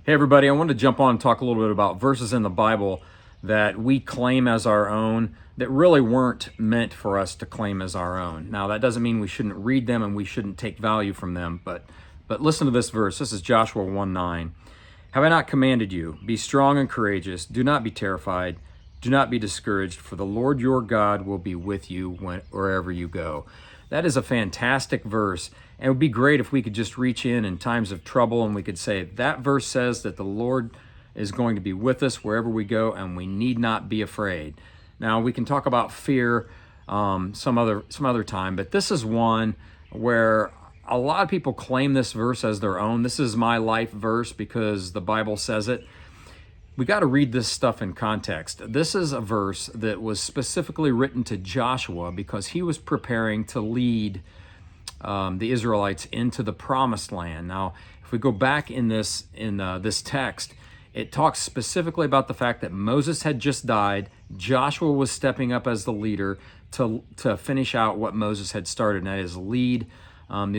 Hey everybody, I wanted to jump on and talk a little bit about verses in the Bible that we claim as our own that really weren't meant for us to claim as our own. Now that doesn't mean we shouldn't read them and we shouldn't take value from them, but listen to this verse. This is Joshua 1:9. Have I not commanded you? Be strong and courageous. Do not be terrified. Do not be discouraged, for the Lord your God will be with you wherever you go. That is a fantastic verse. And it would be great if we could just reach in times of trouble and we could say, that verse says that the Lord is going to be with us wherever we go and we need not be afraid. Now, we can talk about fear some other time, but this is one where a lot of people claim this verse as their own. This is my life verse because the Bible says it. We got to read this stuff in context. This is a verse that was specifically written to Joshua because he was preparing to lead the Israelites into the promised land. Now, if we go back in this text, it talks specifically about the fact that Moses had just died. Joshua was stepping up as the leader to finish out what Moses had started, and that is lead the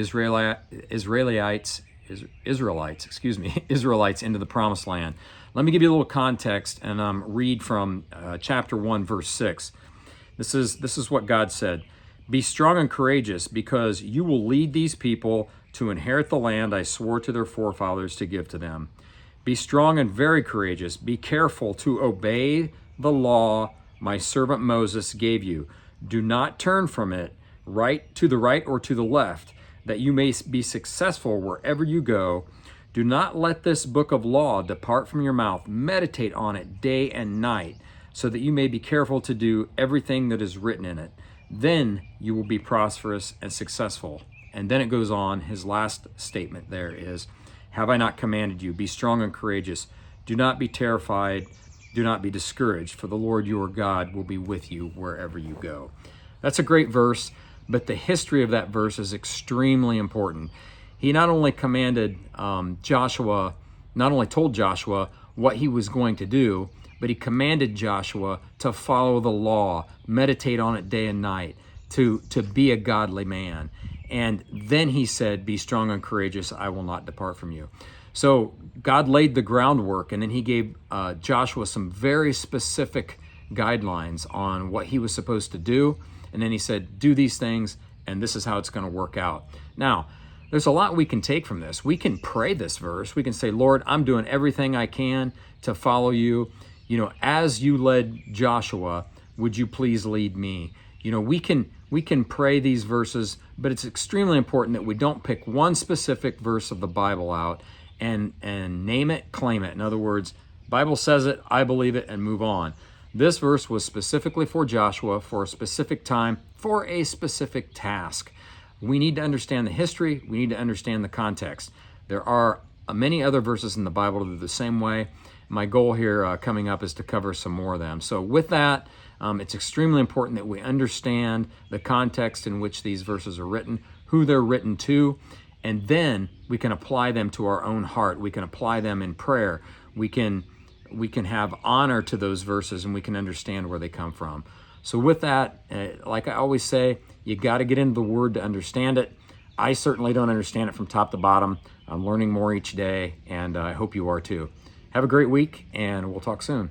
Israelites into the promised land. Let me give you a little context and read from chapter 1, verse 6. This is what God said. Be strong and courageous, because you will lead these people to inherit the land I swore to their forefathers to give to them. Be strong and very courageous. Be careful to obey the law my servant Moses gave you. Do not turn from it to the right or to the left, that you may be successful wherever you go. Do not let this book of law depart from your mouth. Meditate on it day and night, so that you may be careful to do everything that is written in it. Then you will be prosperous and successful. And then it goes on, his last statement there is, have I not commanded you? Be strong and courageous. Do not be terrified. Do not be discouraged, for the Lord your God will be with you wherever you go. That's a great verse, but the history of that verse is extremely important. He not only told Joshua what he was going to do, but he commanded Joshua to follow the law, meditate on it day and night, to be a godly man. And then he said, be strong and courageous, I will not depart from you. So God laid the groundwork, and then he gave Joshua some very specific guidelines on what he was supposed to do. And then he said, do these things, and this is how it's going to work out. Now, there's a lot we can take from this. We can pray this verse. We can say, Lord, I'm doing everything I can to follow you. You know, as you led Joshua, would you please lead me? You know, we can pray these verses, but it's extremely important that we don't pick one specific verse of the Bible out and name it, claim it. In other words, Bible says it, I believe it, and move on. This verse was specifically for Joshua, for a specific time, for a specific task. We need to understand the history. We need to understand the context. There are many other verses in the Bible that are the same way. My goal here coming up is to cover some more of them. So with that, it's extremely important that we understand the context in which these verses are written, who they're written to, and then we can apply them to our own heart. We can apply them in prayer. We can have honor to those verses, and we can understand where they come from. So with that, like I always say, you got to get into the Word to understand it. I certainly don't understand it from top to bottom. I'm learning more each day, and I hope you are too. Have a great week, and we'll talk soon.